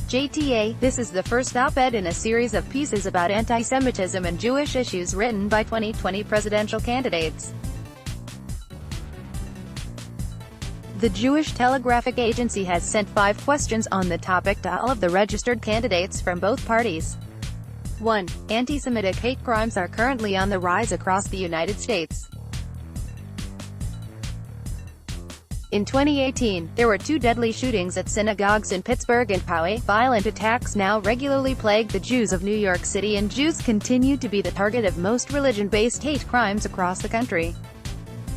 JTA, this is the first op-ed in a series of pieces about anti-Semitism and Jewish issues written by 2020 presidential candidates. The Jewish Telegraphic Agency has sent 5 questions on the topic to all of the registered candidates from both parties. 1. Anti-Semitic hate crimes are currently on the rise across the United States. In 2018, there were 2 deadly shootings at synagogues in Pittsburgh and Poway. Violent attacks now regularly plague the Jews of New York City, and Jews continue to be the target of most religion-based hate crimes across the country.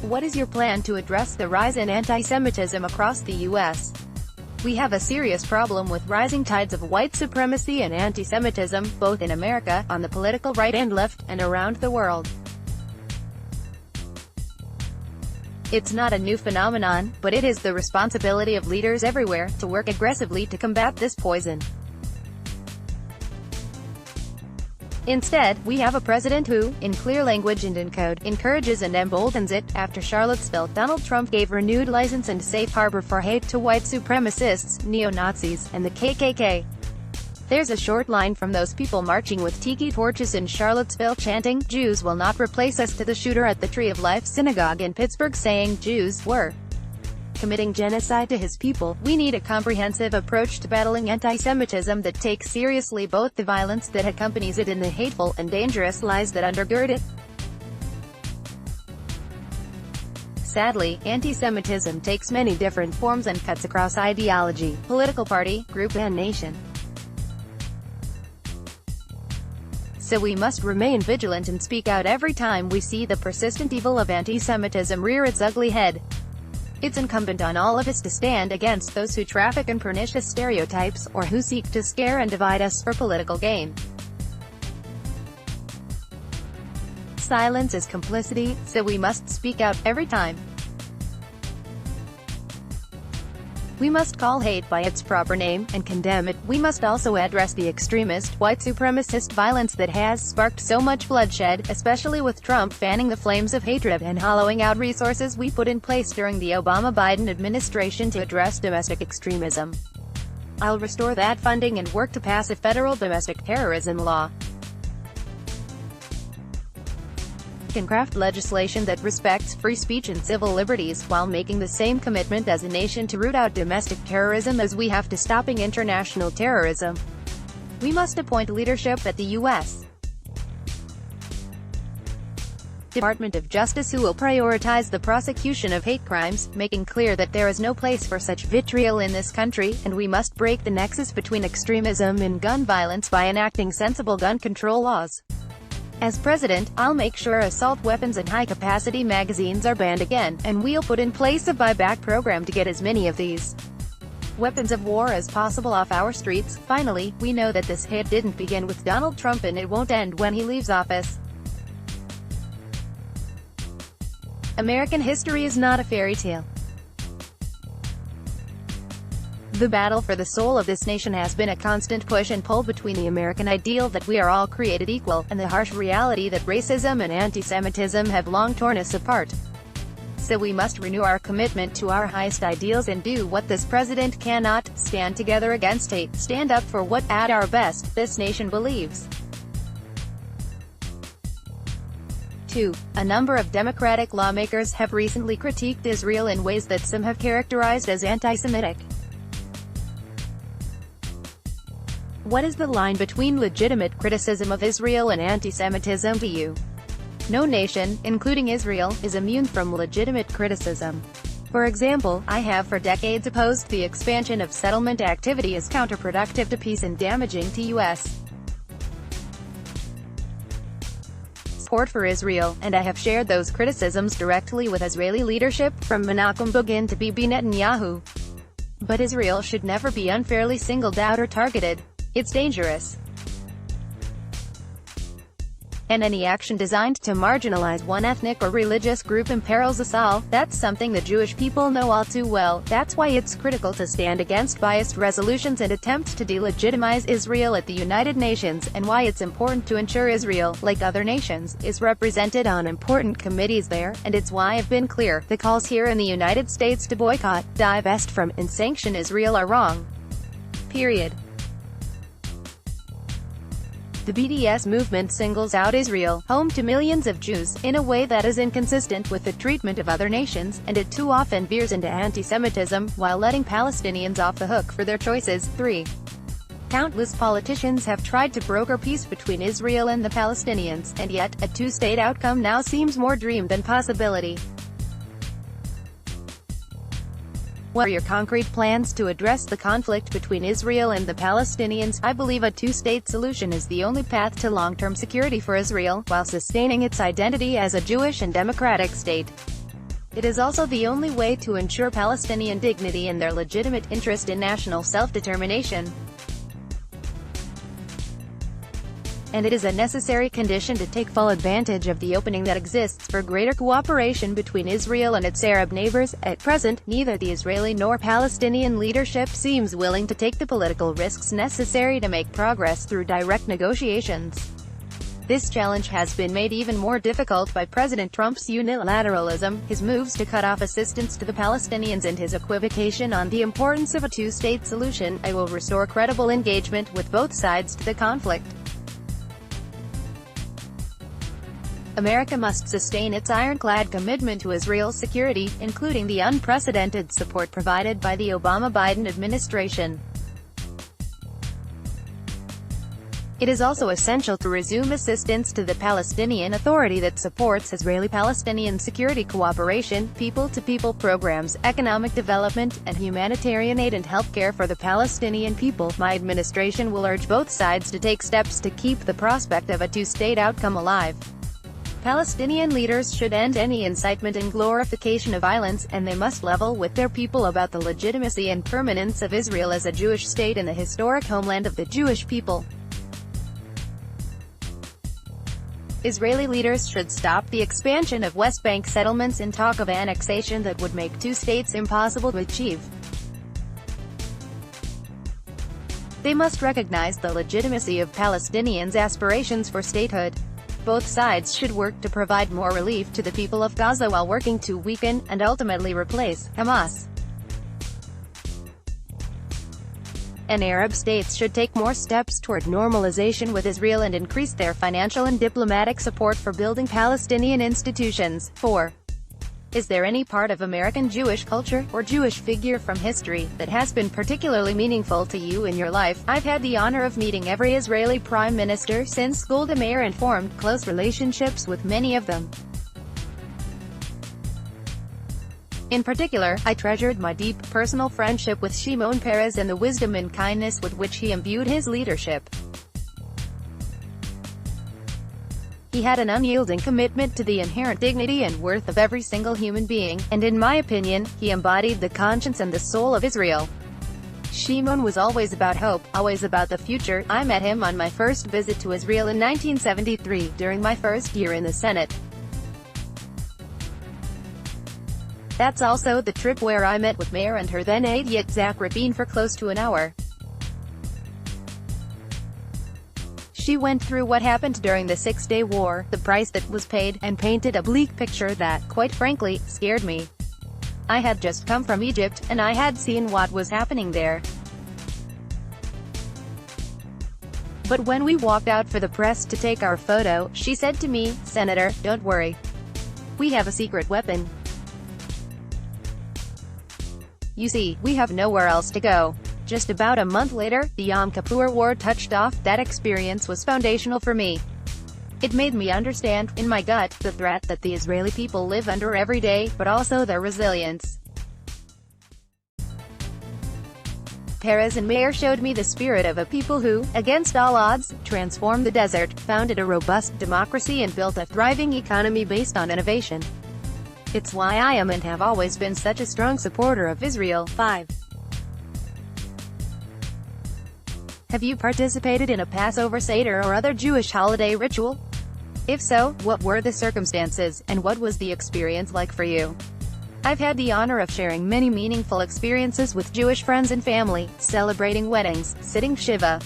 What is your plan to address the rise in anti-Semitism across the U.S.? We have a serious problem with rising tides of white supremacy and anti-Semitism, both in America, on the political right and left, and around the world. It's not a new phenomenon, but it is the responsibility of leaders everywhere to work aggressively to combat this poison. Instead, we have a president who, in clear language and in code, encourages and emboldens it. After Charlottesville, Donald Trump gave renewed license and safe harbor for hate to white supremacists, neo-Nazis, and the KKK. There's a short line from those people marching with tiki torches in Charlottesville chanting, "Jews will not replace us," to the shooter at the Tree of Life synagogue in Pittsburgh saying Jews were committing genocide to his people. We need a comprehensive approach to battling anti-Semitism that takes seriously both the violence that accompanies it and the hateful and dangerous lies that undergird it. Sadly, anti-Semitism takes many different forms and cuts across ideology, political party, group and nation. So we must remain vigilant and speak out every time we see the persistent evil of anti-Semitism rear its ugly head. It's incumbent on all of us to stand against those who traffic in pernicious stereotypes, or who seek to scare and divide us for political gain. Silence is complicity, so we must speak out every time. We must call hate by its proper name, and condemn it. We must also address the extremist, white supremacist violence that has sparked so much bloodshed, especially with Trump fanning the flames of hatred and hollowing out resources we put in place during the Obama-Biden administration to address domestic extremism. I'll restore that funding and work to pass a federal domestic terrorism law. Can craft legislation that respects free speech and civil liberties, while making the same commitment as a nation to root out domestic terrorism as we have to stopping international terrorism. We must appoint leadership at the U.S. Department of Justice who will prioritize the prosecution of hate crimes, making clear that there is no place for such vitriol in this country, and we must break the nexus between extremism and gun violence by enacting sensible gun control laws. As president, I'll make sure assault weapons and high-capacity magazines are banned again, and we'll put in place a buyback program to get as many of these weapons of war as possible off our streets. Finally, we know that this hate didn't begin with Donald Trump and it won't end when he leaves office. American history is not a fairy tale. The battle for the soul of this nation has been a constant push and pull between the American ideal that we are all created equal, and the harsh reality that racism and anti-Semitism have long torn us apart. So we must renew our commitment to our highest ideals and do what this president cannot: stand together against hate, stand up for what, at our best, this nation believes. 2. A number of Democratic lawmakers have recently critiqued Israel in ways that some have characterized as anti-Semitic. What is the line between legitimate criticism of Israel and anti-Semitism to you? No nation, including Israel, is immune from legitimate criticism. For example, I have for decades opposed the expansion of settlement activity as counterproductive to peace and damaging to U.S. support for Israel, and I have shared those criticisms directly with Israeli leadership, from Menachem Begin to Bibi Netanyahu. But Israel should never be unfairly singled out or targeted. It's dangerous. And any action designed to marginalize one ethnic or religious group imperils us all. That's something the Jewish people know all too well. That's why it's critical to stand against biased resolutions and attempts to delegitimize Israel at the United Nations, and why it's important to ensure Israel, like other nations, is represented on important committees there, and it's why I've been clear, the calls here in the United States to boycott, divest from, and sanction Israel are wrong. Period. The BDS movement singles out Israel, home to millions of Jews, in a way that is inconsistent with the treatment of other nations, and it too often veers into anti-Semitism, while letting Palestinians off the hook for their choices. 3. Countless politicians have tried to broker peace between Israel and the Palestinians, and yet, a two-state outcome now seems more dream than possibility. What are your concrete plans to address the conflict between Israel and the Palestinians? I believe a two-state solution is the only path to long-term security for Israel, while sustaining its identity as a Jewish and democratic state. It is also the only way to ensure Palestinian dignity and their legitimate interest in national self-determination. And it is a necessary condition to take full advantage of the opening that exists for greater cooperation between Israel and its Arab neighbors. At present, neither the Israeli nor Palestinian leadership seems willing to take the political risks necessary to make progress through direct negotiations. This challenge has been made even more difficult by President Trump's unilateralism, his moves to cut off assistance to the Palestinians, and his equivocation on the importance of a two-state solution. I will restore credible engagement with both sides to the conflict. America must sustain its ironclad commitment to Israel's security, including the unprecedented support provided by the Obama-Biden administration. It is also essential to resume assistance to the Palestinian Authority that supports Israeli-Palestinian security cooperation, people-to-people programs, economic development, and humanitarian aid and healthcare for the Palestinian people. My administration will urge both sides to take steps to keep the prospect of a two-state outcome alive. Palestinian leaders should end any incitement and glorification of violence, and they must level with their people about the legitimacy and permanence of Israel as a Jewish state in the historic homeland of the Jewish people. Israeli leaders should stop the expansion of West Bank settlements and talk of annexation that would make two states impossible to achieve. They must recognize the legitimacy of Palestinians' aspirations for statehood. Both sides should work to provide more relief to the people of Gaza while working to weaken, and ultimately replace, Hamas. And Arab states should take more steps toward normalization with Israel and increase their financial and diplomatic support for building Palestinian institutions. 4. Is there any part of American Jewish culture, or Jewish figure from history, that has been particularly meaningful to you in your life? I've had the honor of meeting every Israeli prime minister since Golda Meir and formed close relationships with many of them. In particular, I treasured my deep, personal friendship with Shimon Peres and the wisdom and kindness with which he imbued his leadership. He had an unyielding commitment to the inherent dignity and worth of every single human being, and in my opinion, he embodied the conscience and the soul of Israel. Shimon was always about hope, always about the future. I met him on my first visit to Israel in 1973, during my first year in the Senate. That's also the trip where I met with Meir and her then aide Yitzhak Rabin for close to an hour. She went through what happened during the Six-Day War, the price that was paid, and painted a bleak picture that, quite frankly, scared me. I had just come from Egypt, and I had seen what was happening there. But when we walked out for the press to take our photo, she said to me, "Senator, don't worry. We have a secret weapon. You see, we have nowhere else to go." Just about a month later, the Yom Kippur War touched off. That experience was foundational for me. It made me understand, in my gut, the threat that the Israeli people live under every day, but also their resilience. Peres and Meir showed me the spirit of a people who, against all odds, transformed the desert, founded a robust democracy and built a thriving economy based on innovation. It's why I am and have always been such a strong supporter of Israel. 5. Have you participated in a Passover Seder or other Jewish holiday ritual? If so, what were the circumstances, and what was the experience like for you? I've had the honor of sharing many meaningful experiences with Jewish friends and family, celebrating weddings, sitting Shiva.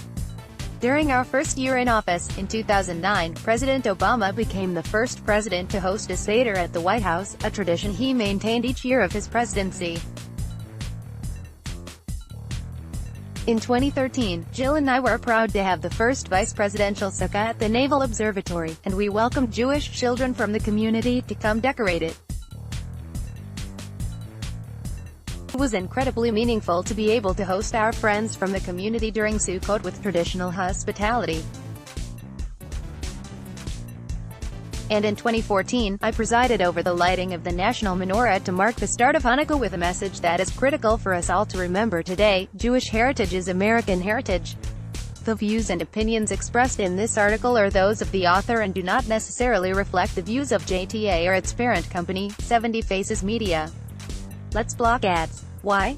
During our first year in office, in 2009, President Obama became the first president to host a Seder at the White House, a tradition he maintained each year of his presidency. In 2013, Jill and I were proud to have the first vice presidential sukkah at the Naval Observatory, and we welcomed Jewish children from the community to come decorate it. It was incredibly meaningful to be able to host our friends from the community during Sukkot with traditional hospitality. And in 2014, I presided over the lighting of the national menorah to mark the start of Hanukkah with a message that is critical for us all to remember today: Jewish heritage is American heritage. The views and opinions expressed in this article are those of the author and do not necessarily reflect the views of JTA or its parent company, 70 Faces Media. Let's block ads. Why?